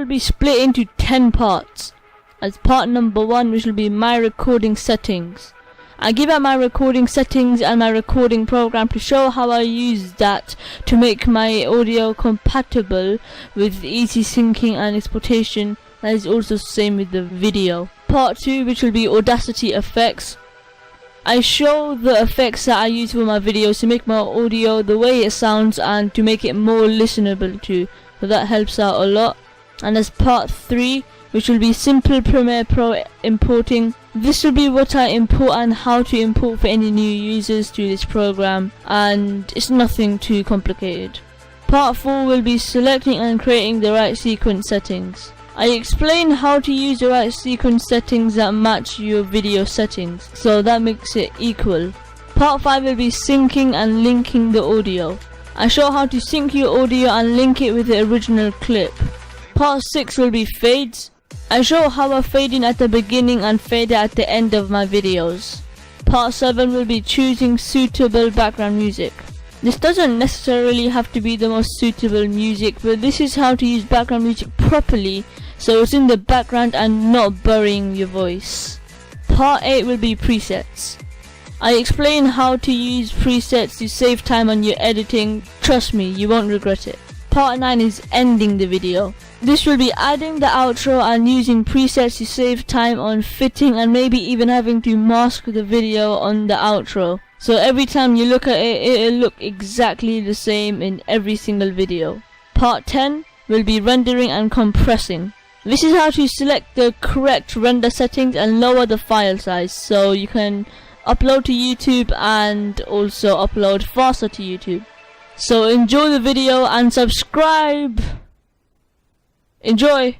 will be split into 10 parts. As part number 1, which will be my recording settings. I give out my recording settings and my recording program to show how I use that to make my audio compatible with easy syncing and exportation. That is also the same with the video. Part 2, which will be Audacity effects. I show the effects that I use for my videos to make my audio the way it sounds and to make it more listenable too. So that helps out a lot. And as part 3, which will be Simple Premiere Pro importing. This will be what I import and how to import for any new users to this program, and it's nothing too complicated. Part 4 will be selecting and creating the right sequence settings. I explain how to use the right sequence settings that match your video settings, so that makes it equal. Part 5 will be syncing and linking the audio. I show how to sync your audio and link it with the original clip. Part 6 will be fades. I show how I fade in at the beginning and fade out at the end of my videos. Part 7 will be choosing suitable background music. This doesn't necessarily have to be the most suitable music, but this is how to use background music properly so it's in the background and not burying your voice. Part 8 will be presets. I explain how to use presets to save time on your editing. Trust me, you won't regret it. Part 9 is ending the video. This will be adding the outro and using presets to save time on fitting and maybe even having to mask the video on the outro. So every time you look at it, it'll look exactly the same in every single video. Part 10 will be rendering and compressing. This is how to select the correct render settings and lower the file size so you can upload to YouTube and also upload faster to YouTube. So enjoy the video and subscribe. Enjoy.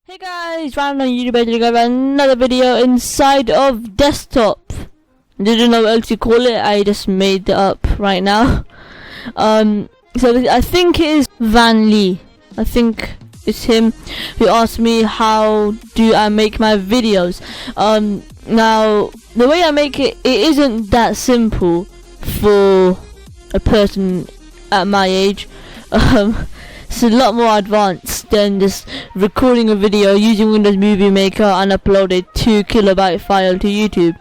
Hey guys, RandomUtuber here with another video inside of desktop. Didn't know what else you call it. I just made it up right now. So I think it is Van Lee. I think it's him who asked me how do I make my videos. Now the way I make it isn't that simple for a person at my age. It's a lot more advanced than just recording a video using Windows Movie Maker and upload a 2 kilobyte file to YouTube.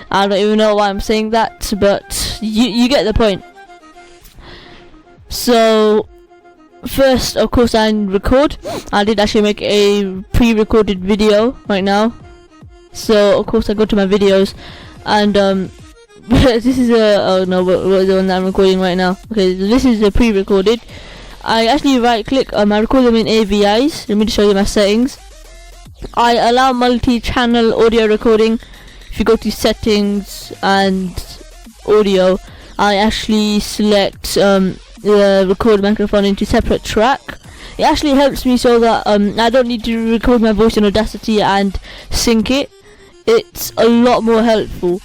I don't even know why I'm saying that, but you get the point. So first, of course, I record. I did actually make a pre-recorded video right now. So of course I go to my videos and this is what the one that I'm recording right now. Okay, so this is a pre-recorded. I actually right click, I record them in AVIs. Let me just show you my settings. I allow multi-channel audio recording. If you go to settings and audio, I actually select the record microphone into separate track. It actually helps me so that I don't need to record my voice in Audacity and sync it. It's a lot more helpful.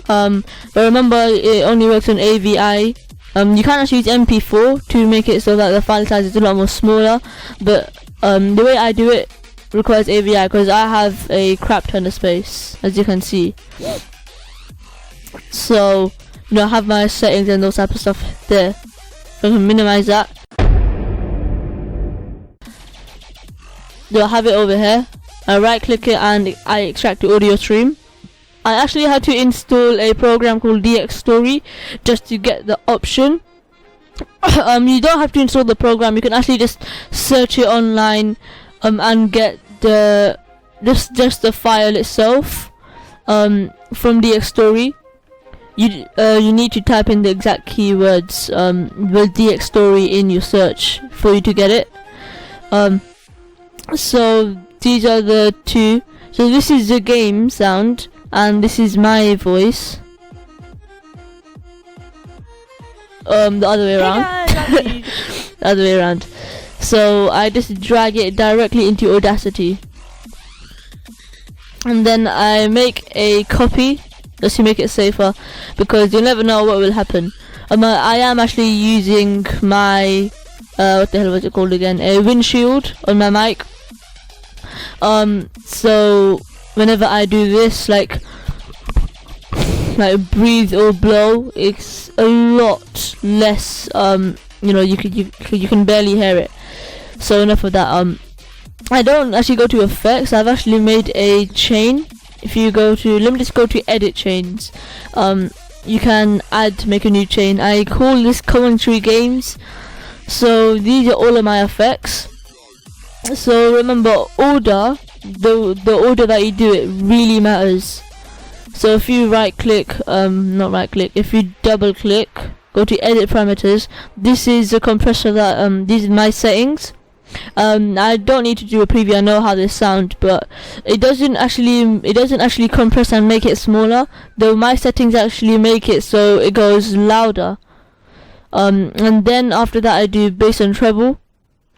But remember, it only works on AVI. You can actually use MP4 to make it so that the file size is a lot more smaller, but the way I do it requires AVI because I have a crap ton of space, as you can see. So, I have my settings and those type of stuff there. So I can minimize that. I have it over here. I right click it and I extract the audio stream. I actually had to install a program called DX Story just to get the option. You don't have to install the program. You can actually just search it online and get the just the file itself from DX Story. You need to type in the exact keywords with DX Story in your search for you to get it. So these are the two. So this is the game sound. And this is my voice. The other way around. The other way around. So I just drag it directly into Audacity. And then I make a copy just to make it safer, because you'll never know what will happen. I am actually using my what the hell was it called again? A windshield on my mic. So whenever I do this, like breathe or blow, it's a lot less you know, you can barely hear it. So enough of that. I don't actually go to effects. I've actually made a chain. If you go to, let me just go to edit chains. You can make a new chain. I call this commentary games. So these are all of my effects. So remember, order, the order that you do it really matters. So if you if you double click, go to edit parameters, this is a compressor that these are my settings. I don't need to do a preview, I know how they sound, but it doesn't actually compress and make it smaller, though my settings actually make it so it goes louder. And then after that I do bass and treble.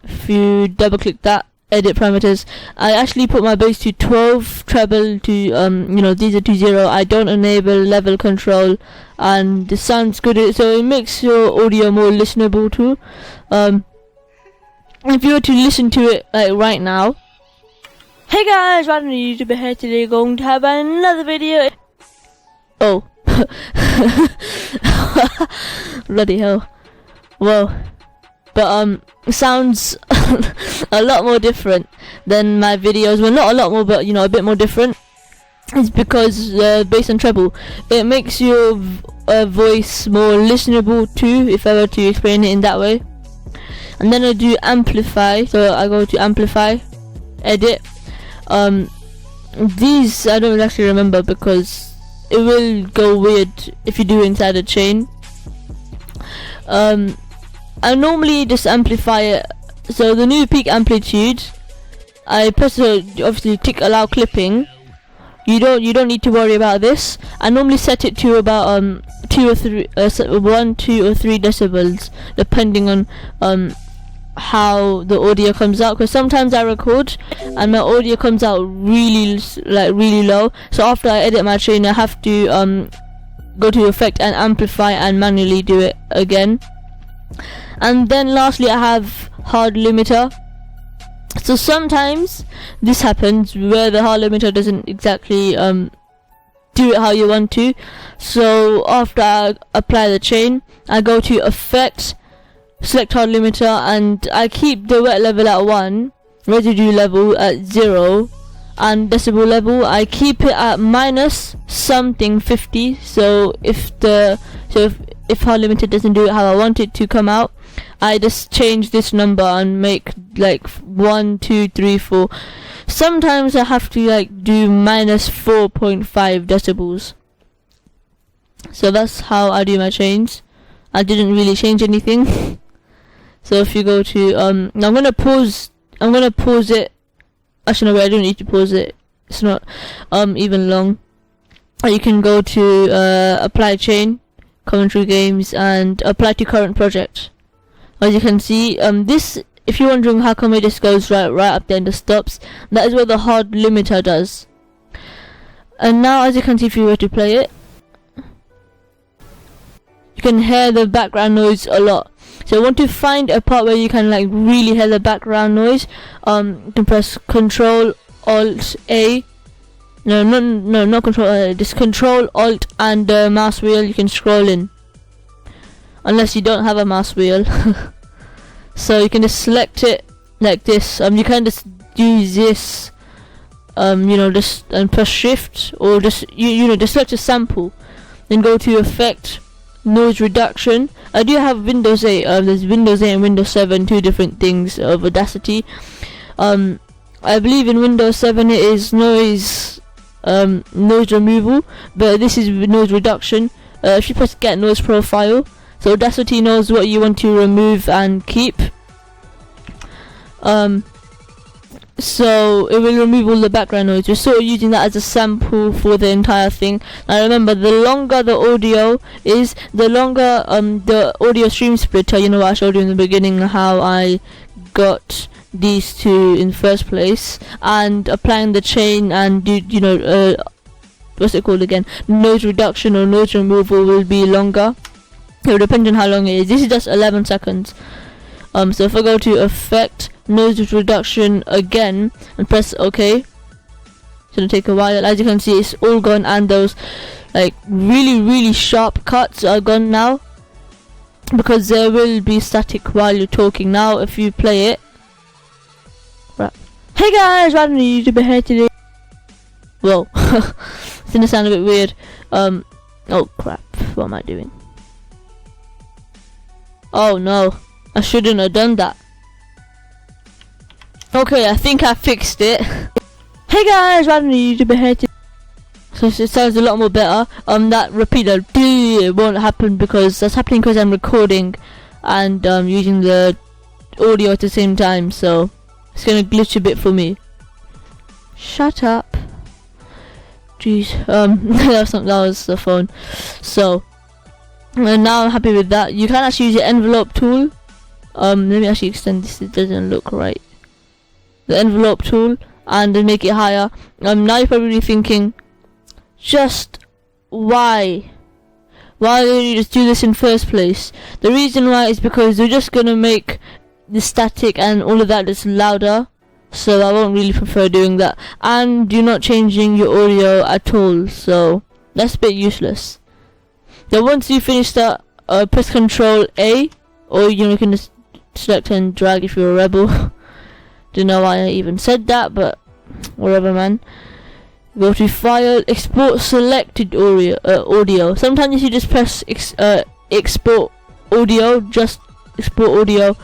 If you double click that, edit parameters, I actually put my bass to 12, treble to you know, these are to 0. I don't enable level control, and it sounds good, so it makes your audio more listenable too. If you were to listen to it like right now. Hey guys, RandomUtuber here. Today going to have another video. Oh. Bloody hell. Whoa. But it sounds a lot more different than my videos. Well, not a lot more, but you know, a bit more different. It's because bass and treble, it makes your voice more listenable too, if I were to explain it in that way. And then I do amplify, so I go to amplify, edit. These I don't actually remember because it will go weird if you do inside a chain. I normally just amplify it. So the new peak amplitude, I press obviously tick allow clipping. You don't need to worry about this. I normally set it to about 2 or 3 1, 2 or 3 decibels, depending on how the audio comes out, because sometimes I record and my audio comes out really low. So after I edit my chain, I have to go to effect and amplify and manually do it again. And then lastly I have hard limiter. So sometimes this happens where the hard limiter doesn't exactly do it how you want to. So after I apply the chain, I go to effect, select hard limiter, and I keep the wet level at 1, residue level at 0, and decibel level I keep it at minus something 50. So if hard limiter doesn't do it how I want it to come out, I just change this number and make like 1, 2, 3, 4. Sometimes I have to like do minus 4.5 decibels. So that's how I do my chains. I didn't really change anything. So if you go to I'm gonna pause it. Actually no, wait, I don't need to pause it. It's not even long. You can go to apply chain, commentary games, and apply to current project. As you can see, this, if you're wondering how come it just goes right up there and just stops, that is what the hard limiter does. And now as you can see, if you were to play it, you can hear the background noise a lot. So I want to find a part where you can like really hear the background noise. You can press Control Alt A. No, not Control A. Just Control Alt and mouse wheel. You can scroll in, unless you don't have a mouse wheel. So you can just select it like this. You can just do this. You know, just and press Shift, or just you know, just select a sample. Then go to Effect, Noise Reduction. I do have Windows 8. There's Windows 8 and Windows 7, 2 different things of Audacity. I believe in Windows 7 it is noise removal, but this is noise reduction. If you press Get Noise Profile, so Audacity knows what you want to remove and keep. So it will remove all the background noise. We're sort of using that as a sample for the entire thing. Now remember, the longer the audio is, the longer the audio stream splitter. You know what I showed you in the beginning, how I got these two in first place, and applying the chain and do, you know, what's it called again, noise reduction or noise removal will be longer. It will depend on how long it is. This is just 11 seconds. So if I go to Effect, Noise Reduction again, and press OK, it's gonna take a while. As you can see, it's all gone, and those like really sharp cuts are gone now. because there will be static while you're talking. Now if you play it, right. Hey guys, RandomUtuber here today. Whoa, it's gonna sound a bit weird. Oh crap, what am I doing? Oh no, I shouldn't have done that. Okay, I think I fixed it. Hey guys, RandomUtuber here today. So it sounds a lot more better. That repeater won't happen because that's happening because I'm recording and using the audio at the same time, so it's gonna glitch a bit for me. Shut up. Jeez. That was the phone. So now I'm happy with that. You can actually use the envelope tool. Let me actually extend this. It doesn't look right. The envelope tool and then make it higher. Now you're probably thinking, just why don't you just do this in first place? The reason why is because you're just gonna make the static and all of that just louder, so I won't really prefer doing that, and you're not changing your audio at all, so that's a bit useless. Then once you finish that, press Ctrl A, or you can just select and drag if you're a rebel. Don't know why I even said that, but whatever, man. Go to File, Export Selected Audio. Sometimes you just press Export Audio, just Export Audio.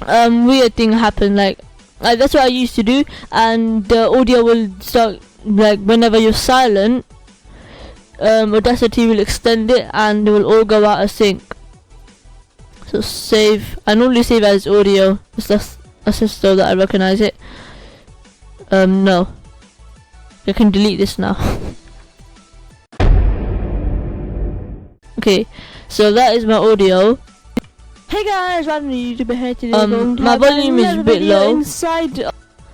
Weird thing happened, like that's what I used to do, and the audio will start, like whenever you're silent, Audacity will extend it and it will all go out of sync. So save. I normally save as audio. That's just so that I recognize it. No. I can delete this now. Okay, so that is my audio. Hey guys, RandomUtuber here today. My volume is a bit low inside,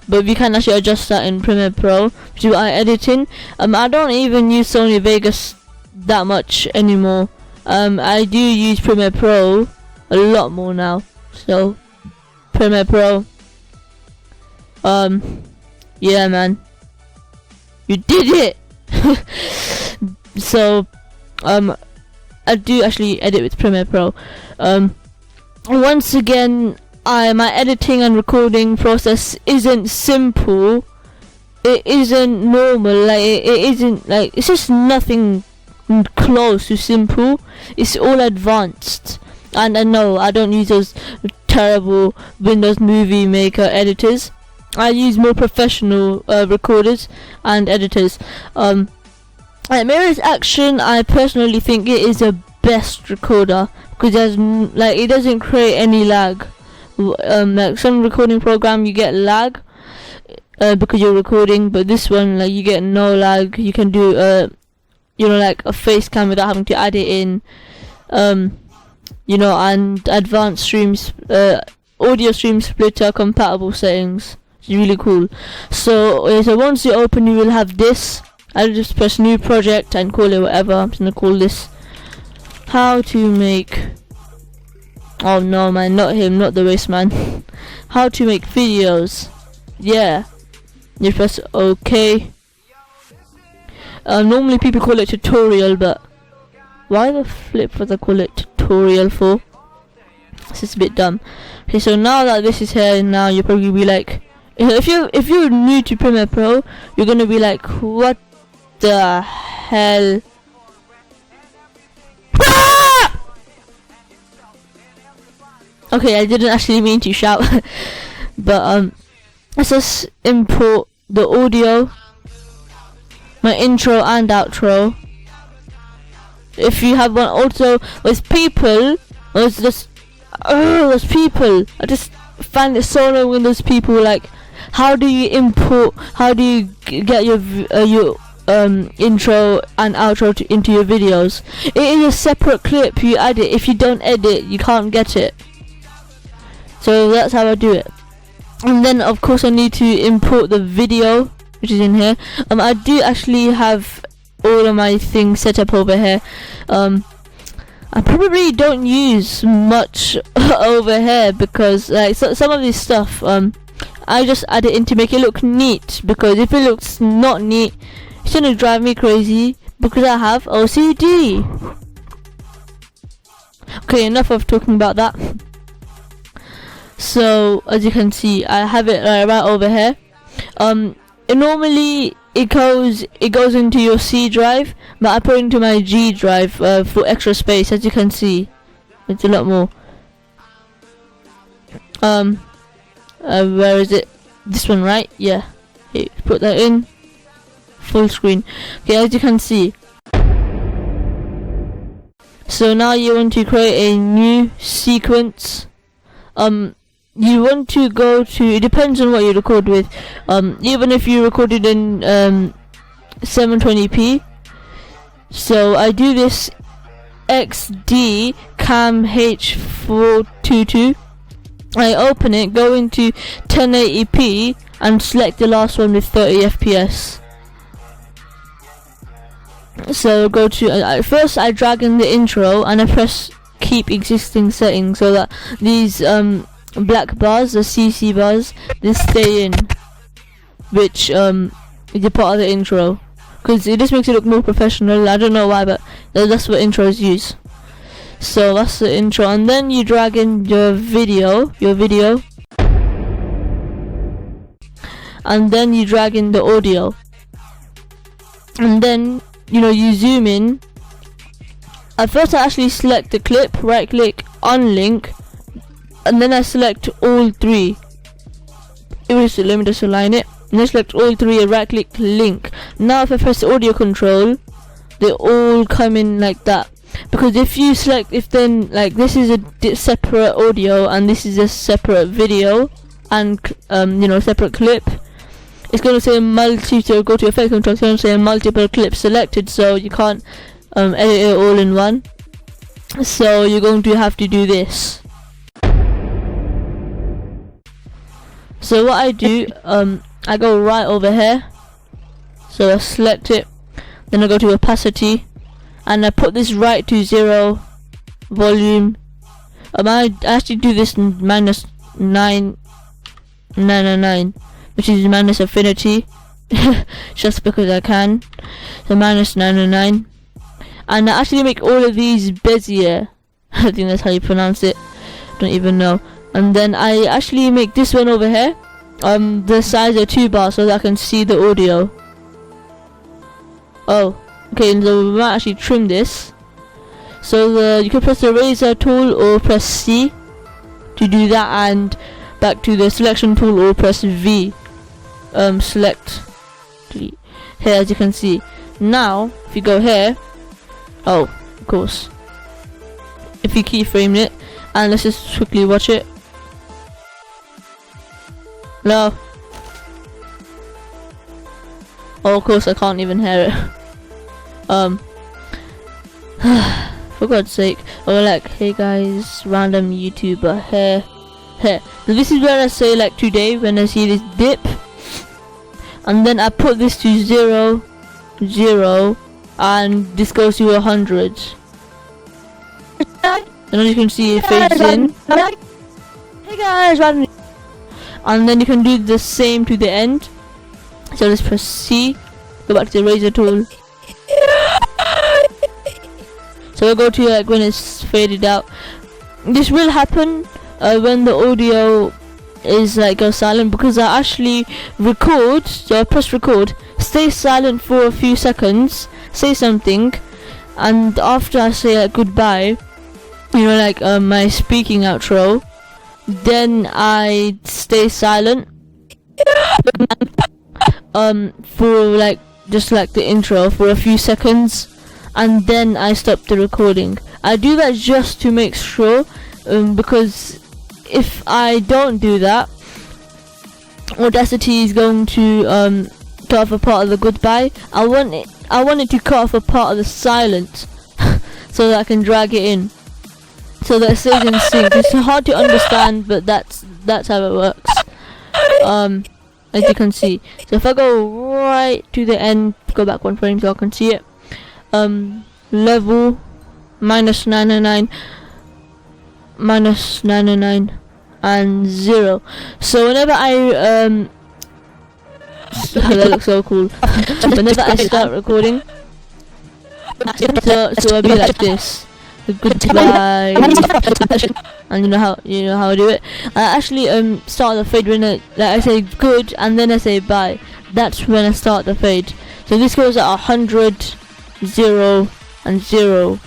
but we can actually adjust that in Premiere Pro, which is what I edit in. I don't even use Sony Vegas that much anymore. I do use Premiere Pro a lot more now. So Premiere Pro. Yeah, man. You did it! So, I do actually edit with Premiere Pro. Once again, my editing and recording process isn't simple. It isn't normal. Like it isn't like, it's just nothing close to simple. It's all advanced. And I know I don't use those terrible Windows Movie Maker editors. I use more professional recorders and editors. Mirror's Action, I personally think it is the best recorder because it doesn't create any lag. Like some recording program you get lag because you're recording, but this one, like, you get no lag. You can do like a face cam without having to add it in. And advanced streams, audio stream splitter compatible settings. It's really cool. So once you open, you will have this. I'll just press new project and call it whatever. I'm just gonna call this how to make, oh no man, not him, not the waste man. How to make videos. Yeah, you press OK. Normally people call it tutorial, but why the flip would I call it tutorial for? This is a bit dumb. Okay, so now that this is here, now you'll probably be like, if you're new to Premiere Pro, you're gonna be like, what the hell? Ah! Okay, I didn't actually mean to shout. But let's just import the audio, my intro and outro. If you have one, also with people, those people, I just find it so annoying when those people, like, how do you get your intro and outro into your videos? It is a separate clip, you add it. If you don't edit, you can't get it. So that's how I do it. And then of course I need to import the video, which is in here. I do actually have all of my things set up over here. I probably don't use much over here because like some of this stuff I just add it in to make it look neat, because if it looks not neat, it's gonna drive me crazy because I have OCD. Okay, enough of talking about that. So as you can see, I have it right over here. Normally it goes into your C drive, but I put it into my G drive for extra space. As you can see, it's a lot more. Where is it? This one, right? Yeah. Okay, put that in full screen. Okay, as you can see. So now you want to create a new sequence. You want to go to, it depends on what you record with. Even if you recorded in 720p. So I do this XD cam H422. I open it, go into 1080p and select the last one with 30 FPS. So go to, first I drag in the intro and I press keep existing settings so that these black bars, the CC bars, they stay in, which is a part of the intro, because it just makes it look more professional. I don't know why, but that's what intros use. So that's the intro, and then you drag in your video, and then you drag in the audio, and then you zoom in. At first I actually select the clip, right click on link, and then I select all three. Let me just align it. And I select all three and right click link. Now if I press the audio control, they all come in like that. Because if you select, then like this is a separate audio and this is a separate video and separate clip, it's going to say so go to effect control, it's going to say multiple clips selected, so you can't edit it all in one. So you're going to have to do this. So what I do, I go right over here, so I select it, then I go to opacity, and I put this right to 0, volume. I actually do this in -999, which is minus affinity, just because I can. So -999, and I actually make all of these Bezier. I think that's how you pronounce it. Don't even know. And then I actually make this one over here, the size of 2 bars, so that I can see the audio. Oh, okay, so we might actually trim this. So you can press the razor tool or press C to do that, and back to the selection tool or press V. Select delete. Here, as you can see. Now, if you go here, oh, of course. If you keyframe it, and let's just quickly watch it. No. Oh, of course, I can't even hear it. For God's sake. Oh, like, hey guys, random YouTuber here. So this is where I say like today when I see this dip, and then I put this to 0, 0, and this goes to 100. And as you can see, it fades in. Hey guys, random. And then you can do the same to the end. So let's press C, go back to the razor tool. So we'll go to like when it's faded out. This will happen when the audio is like goes silent, because I actually record. So I press record, stay silent for a few seconds, say something, and after I say like goodbye, like my speaking outro, then I stay silent for like just like the intro for a few seconds, and then I stop the recording. I do that just to make sure, because if I don't do that, Audacity is going to cut off a part of the goodbye. I want it to cut off a part of the silence so that I can drag it in, so that it stays in sync. It's hard to understand, but that's how it works. As you can see. So if I go right to the end, go back 1 frame so I can see it. Level -999, -999, and 0. So whenever that looks so cool. Whenever I start recording, so it'll be like this. goodbye, and you know how I do it. I actually start the fade when I say good and then I say bye. That's when I start the fade. So this goes at 100, 0, and 0.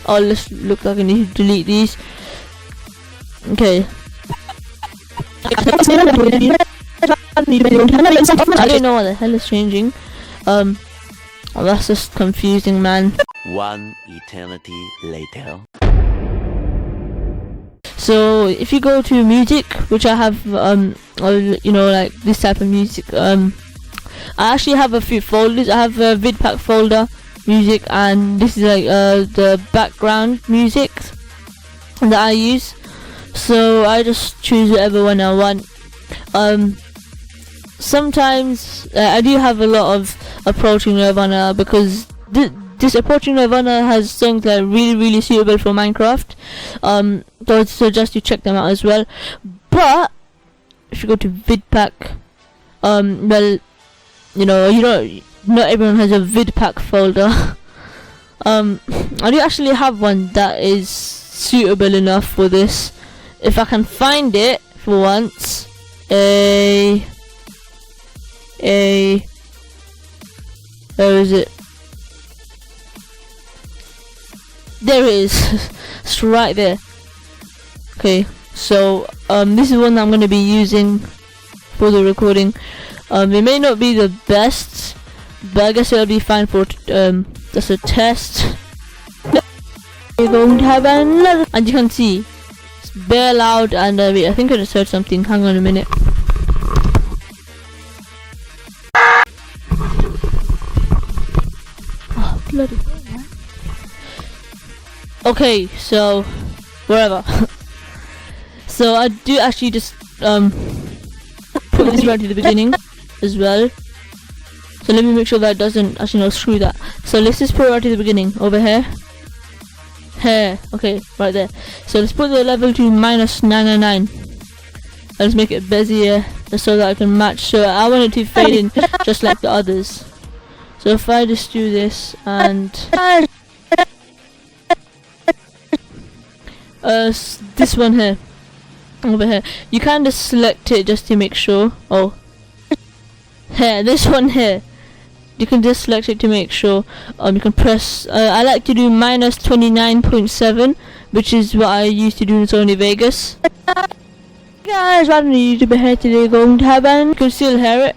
Oh, let's look like I need to delete these. Okay. I don't know what the hell is changing. Oh, that's just confusing, man. One eternity later. So if you go to music, which I have, you know, like this type of music, I actually have a few folders. I have a vidpack folder, music, and this is like the background music that I use. So I just choose whatever one I want. Sometimes I do have a lot of Approaching Nirvana, because this Approaching Nirvana has songs that are really suitable for Minecraft. So I suggest you check them out as well. But if you go to vidpack, well, you know, not everyone has a vidpack folder. I do actually have one that is suitable enough for this. If I can find it for once. Where is it? There it is. It's right there. Okay, so this is one that I'm going to be using for the recording. It may not be the best, but I guess it'll be fine for just a test. We're going to have another, and you can see it's bare loud. And wait, I think I just heard something. Hang on a minute. Oh, bloody hell, man. Okay, so wherever. So I do actually just put this right to the beginning as well. So let me make sure that doesn't, actually no, screw that. So let's just put it right to the beginning over here. Here, okay, right there. So let's put the level to -999. Let's make it bezier just so that I can match. So I want it to fade in just like the others. So if I just do this and this one here, over here, you kind of select it just to make sure. Oh, here, this one here, you can just select it to make sure. You can press, I like to do -29.7, which is what I used to do in Sony Vegas. Guys, RandomUtuber here today, going to have an, you can still hear it.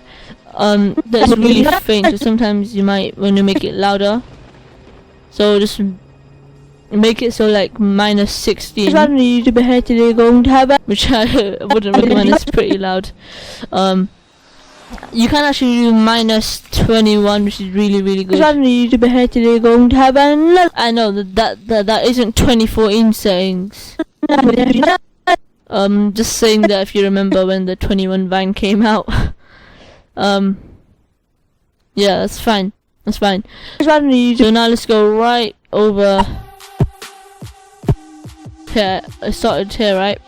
That's really faint, so sometimes you might want to make it louder. So just make it so like -16. RandomUtuber here today, going to have a, which I wouldn't recommend, it's pretty loud. You can actually do -21, which is really good. RandomUtuber here today, going to have an, I know that isn't 2014 settings. Just saying that if you remember when the 21 Vine came out. Yeah, that's fine. That's fine. So now let's go right over here. I started here, right?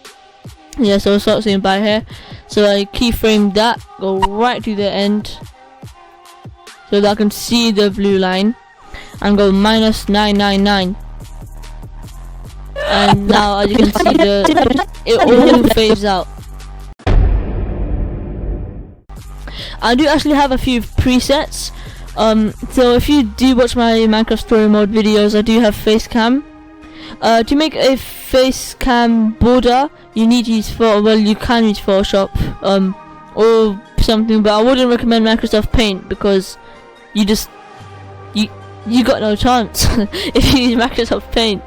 Yeah, so I'll start saying bye here. So I keyframe that, go right to the end, so that I can see the blue line, and go -999. And now, as you can see, it all fades out. I do actually have a few presets. So if you do watch my Minecraft story mode videos, I do have face cam. To make a face cam border, you need to use you can use Photoshop or something, but I wouldn't recommend Microsoft Paint because you got no chance if you use Microsoft Paint.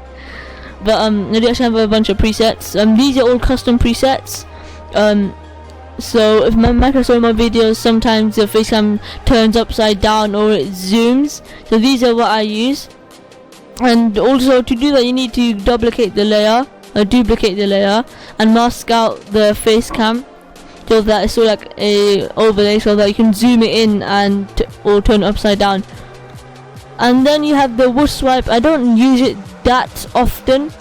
But I do actually have a bunch of presets. These are all custom presets. So if my Microsoft my videos, sometimes the facecam turns upside down or it zooms. So these are what I use. And also to do that, you need to duplicate the layer, and mask out the facecam so that it's sort of like a overlay, so that you can zoom it in and or turn it upside down. And then you have the Wusk swipe. I don't use it that often,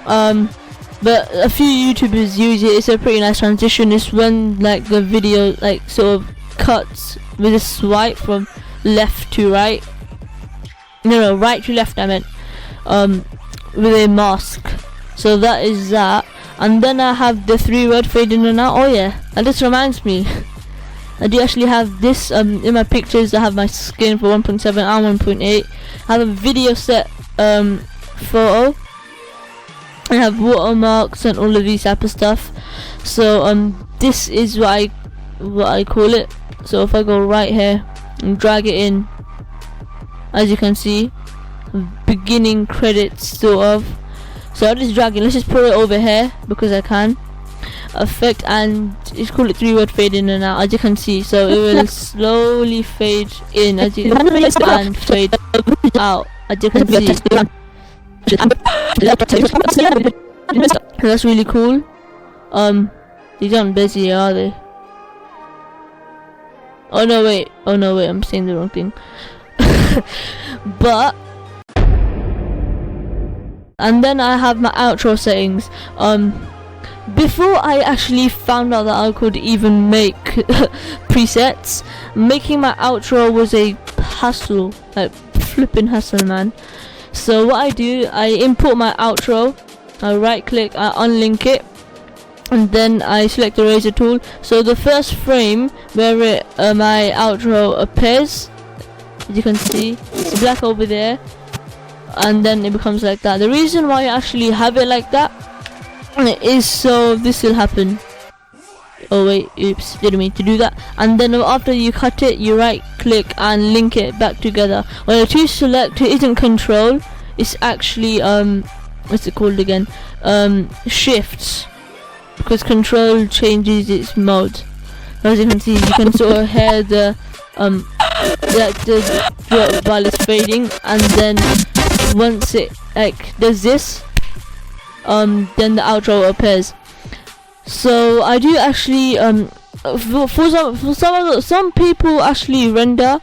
but a few YouTubers use it. It's a pretty nice transition. It's when like the video like sort of cuts with a swipe from left to right. No, right to left I meant. With a mask. So that is that. And then I have the 3-word fade in and out. Oh yeah, and this reminds me. I do actually have this in my pictures. I have my skin for 1.7 and 1.8. I have a video set photo. I have watermarks and all of these type of stuff. So this is what I call it. So if I go right here and drag it in, as you can see, beginning credits sort of. So I'll just drag it. Let's just put it over here because I can. Effect, and it's called it 3-word fade in and out, as you can see. So it will slowly fade in as you and fade out, as you can see. That's really cool. These aren't busy, are they? Oh no wait, I'm saying the wrong thing. But and then I have my outro settings. Before I actually found out that I could even make presets, making my outro was a hassle, like flipping hassle, man. So what I do, I import my outro, I right click, I unlink it, and then I select the razor tool. So the first frame where my outro appears, as you can see, it's black over there, and then it becomes like that. The reason why I actually have it like that is so this will happen. Oh wait, oops, didn't mean to do that. And then after you cut it, you right click and link it back together. When to select it isn't control, it's actually what's it called again? Shifts, because control changes its mode. As you can see, you can sort of hear the while it's fading, and then once it like does this, then the outro appears. So I do actually for some people actually render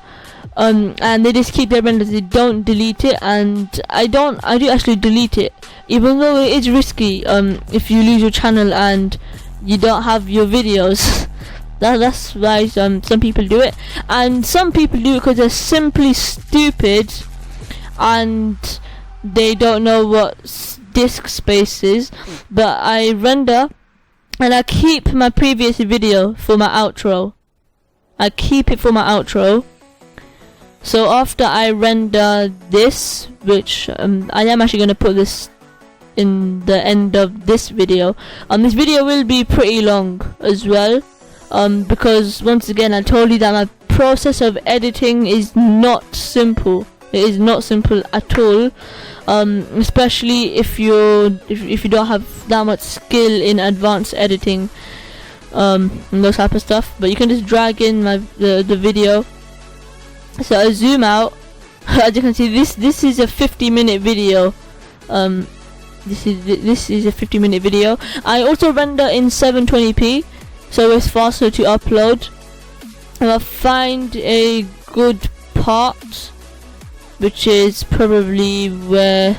and they just keep their renders, they don't delete it, and I do actually delete it, even though it is risky if you lose your channel and you don't have your videos. That's why some people do it, and some people do it because they're simply stupid and they don't know what disk space is. But I render and I keep my previous video for my outro. I keep it for my outro. So after I render this, which I am actually going to put this in the end of this video. This video will be pretty long as well, because once again I told you that my process of editing is not simple. It is not simple at all, especially if you don't have that much skill in advanced editing, and those type of stuff. But you can just drag in the video. So I zoom out. As you can see, this is a 50-minute video. This is a 50-minute video. I also render in 720p, so it's faster to upload. And I find a good part, which is probably where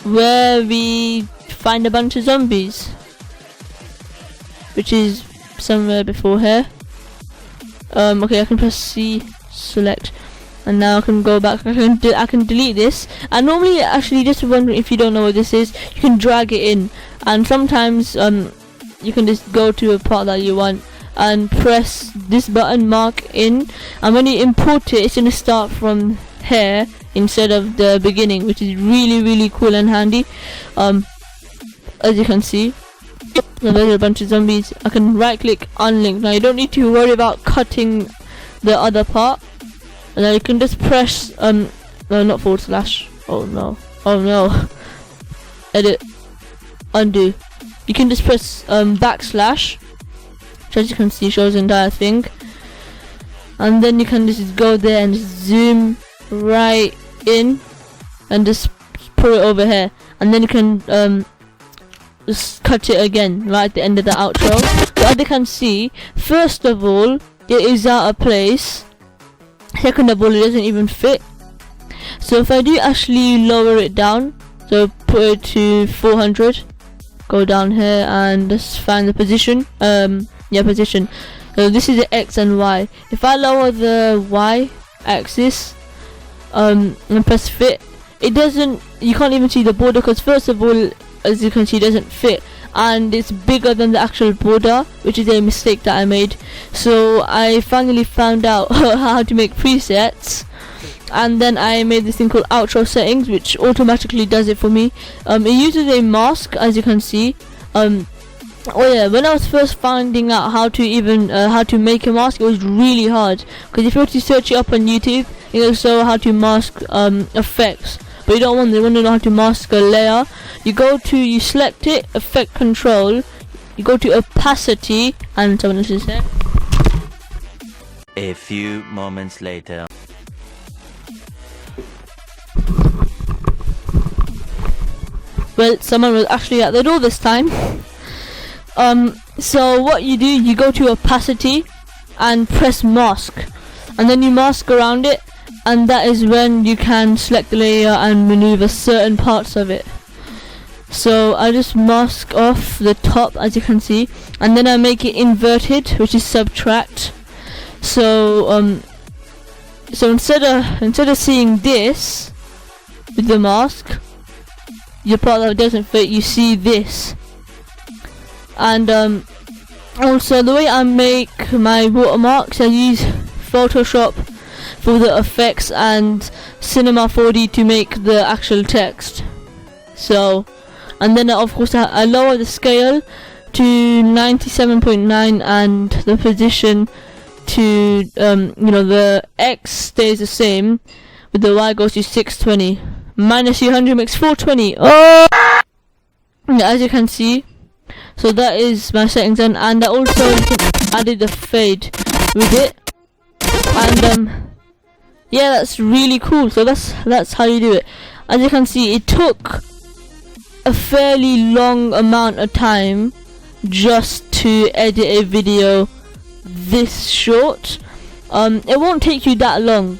where we find a bunch of zombies, which is somewhere before here. Okay, I can press C, select, and now I can go back. I can delete this. And normally, actually, just wondering if you don't know what this is, you can drag it in, and sometimes you can just go to a part that you want and press this button, mark in, and when you import it, it's gonna start from here instead of the beginning, which is really cool and handy. As you can see, there's a bunch of zombies. I can right click, unlink. Now you don't need to worry about cutting the other part, and then you can just press no, not /. Oh no, edit, undo. You can just press \, which as you can see shows the entire thing, and then you can just go there and just zoom right in and just put it over here, and then you can just cut it again right at the end of the outro. So as you can see, first of all, it is out of place. Second of all, it doesn't even fit. So if I do actually lower it down, so put it to 400, go down here and just find the position. Position. So this is the X and Y. If I lower the Y axis and press fit, it doesn't, you can't even see the border, because first of all, as you can see, it doesn't fit, and it's bigger than the actual border, which is a mistake that I made. So I finally found out how to make presets, and then I made this thing called outro settings, which automatically does it for me. It uses a mask, as you can see. When I was first finding out how to even how to make a mask, it was really hard, because if you were to search it up on YouTube, it'll show how to mask effects, but you don't want, they want to know how to mask a layer. You select it, effect control, you go to opacity, and someone else is here. A few moments later. Well, someone was actually at the door this time. So what you do, you go to opacity and press mask, and then you mask around it, and that is when you can select the layer and maneuver certain parts of it. So I just mask off the top, as you can see, and then I make it inverted, which is subtract. So instead of seeing this with the mask, the part that doesn't fit, you see this. And also the way I make my watermarks, I use Photoshop for the effects and Cinema 4D to make the actual text. So, and then of course I lower the scale to 97.9 and the position to the X stays the same, but the Y goes to 620. Minus 200 makes 420. Oh! As you can see. So that is my settings done, and I also added the fade with it, and yeah, that's really cool. So that's how you do it. As you can see, it took a fairly long amount of time just to edit a video this short. It won't take you that long,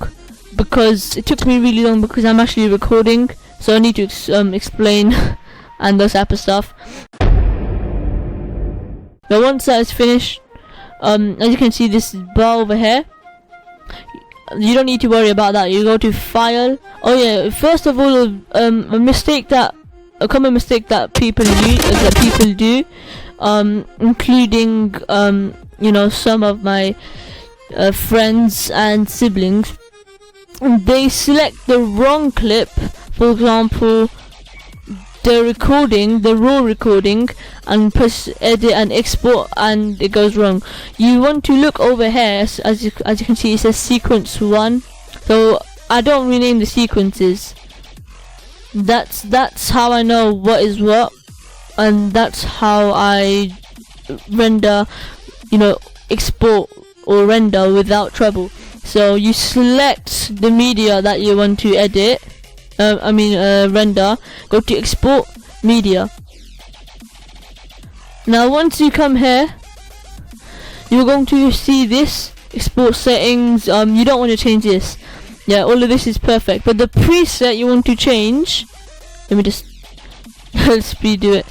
because it took me really long because I'm actually recording, so I need to explain and those type of stuff. But once that is finished, as you can see, this bar over here, you don't need to worry about that. You go to file. Oh yeah, first of all, a common mistake that people do, including some of my friends and siblings, they select the wrong clip. For example, the raw recording, and press edit and export, and it goes wrong. You want to look over here, as you can see, it says sequence 1. So I don't rename the sequences. That's how I know what is what, and that's how I render, export or render without trouble. So you select the media that you want to edit, render, go to export media. Now once you come here, you're going to see this export settings. You don't want to change this. Yeah, all of this is perfect, but the preset you want to change, let me just speed do it.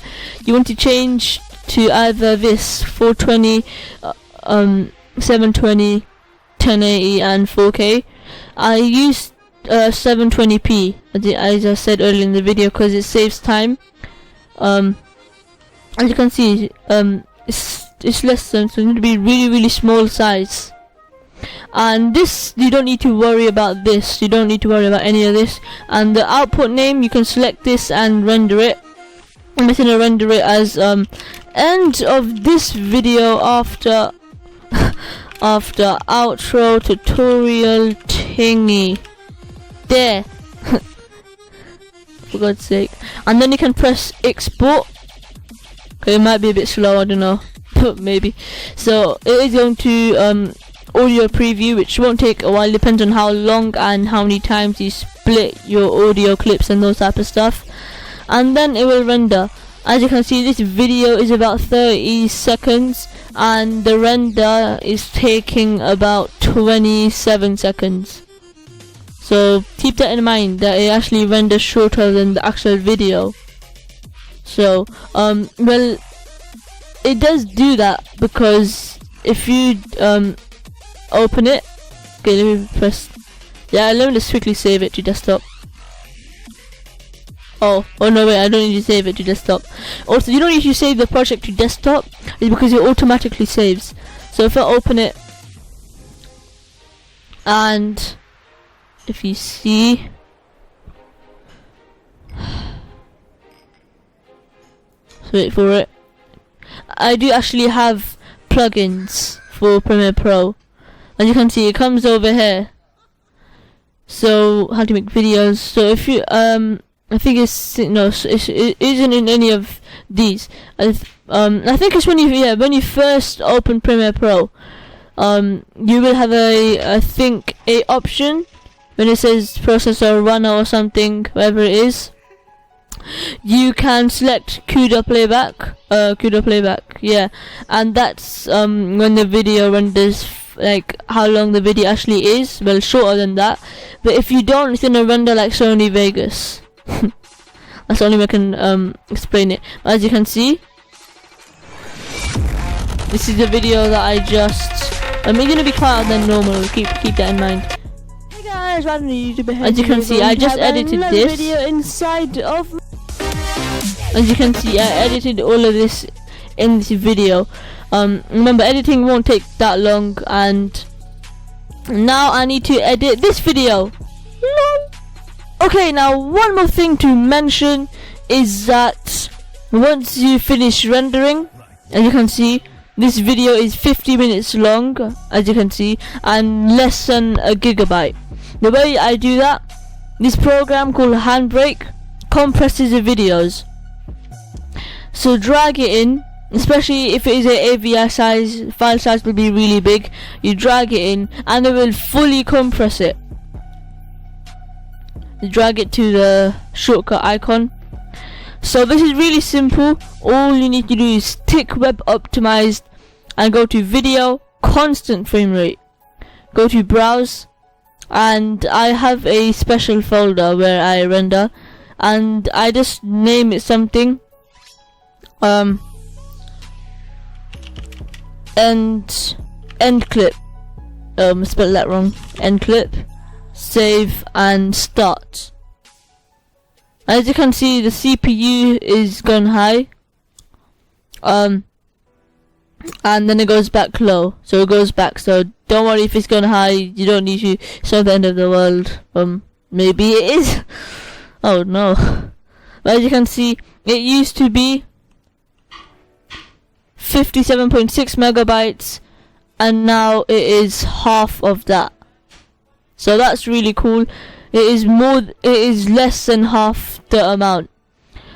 You want to change to either this 420, 720, 1080 and 4K. I used 720p as I said earlier in the video, because it saves time. As you can see, it's less than, so it need to be really small size. And this, you don't need to worry about this. You don't need to worry about any of this. And the output name, you can select this and render it. I'm just gonna render it as end of this video after outro tutorial thingy. There. For God's sake. And then you can press export. Okay, it might be a bit slow, I don't know. Maybe. So it is going to audio preview, which won't take a while, depends on how long and how many times you split your audio clips and those type of stuff. And then it will render. As you can see, this video is about 30 seconds and the render is taking about 27 seconds. So keep that in mind, that it actually renders shorter than the actual video. So So well, it does do that because if you open it, okay, let me press, yeah, let me just quickly save it to desktop. Oh no, wait, I don't need to save it to desktop. Also, you don't need to save the project to desktop, it's because it automatically saves. So if I open it, and if you see, wait for it, I do actually have plugins for Premiere Pro. As you can see, it comes over here. So how to make videos. So if you I think it's it isn't in any of these. I think it's when you first open Premiere Pro, you will have I think a option when it says processor runner or something, whatever it is. You can select CUDA playback, yeah, and that's when the video renders, like how long the video actually is. Well, shorter than that, but if you don't, it's gonna render like Sony Vegas. That's the only way I can explain it. As you can see, this is the video that I just. I'm gonna be quieter than normal. Keep that in mind. Hey guys, RandomUtuber. As you can see, I just edited this. Video inside of. As you can see, I edited all of this in this video. Remember, editing won't take that long, and now I need to edit this video. Okay, now one more thing to mention is that once you finish rendering, as you can see, this video is 50 minutes long, as you can see, and less than a gigabyte. The way I do that, this program called Handbrake compresses the videos. So drag it in, especially if it is a AVI size, file size will be really big. You drag it in and it will fully compress it. You drag it to the shortcut icon. So this is really simple. All you need to do is tick web optimized and go to video, constant frame rate. Go to browse, and I have a special folder where I render, and I just name it something. End clip. Spelled that wrong. End clip. Save and start. As you can see, the CPU is gone high. And then it goes back low. So it goes back. So don't worry if it's gone high. You don't need to. It's not the end of the world. Maybe it is. Oh no. But as you can see, it used to be 57.6 megabytes, and now it is half of that. So that's really cool. It is less than half the amount.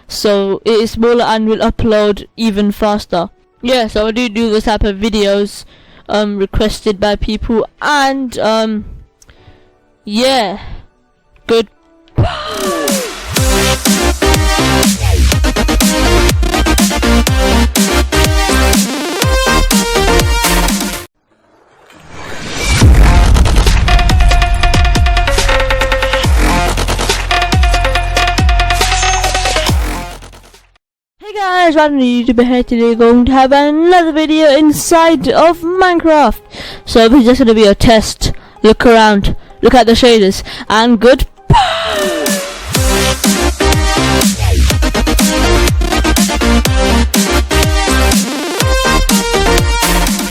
So it is smaller and will upload even faster. Yeah, so I do this type of videos requested by people, and yeah. Good. Guys, RandomUtuber here today, going to have another video inside of Minecraft. So this is just going to be a test. Look around, look at the shaders, and goodbye.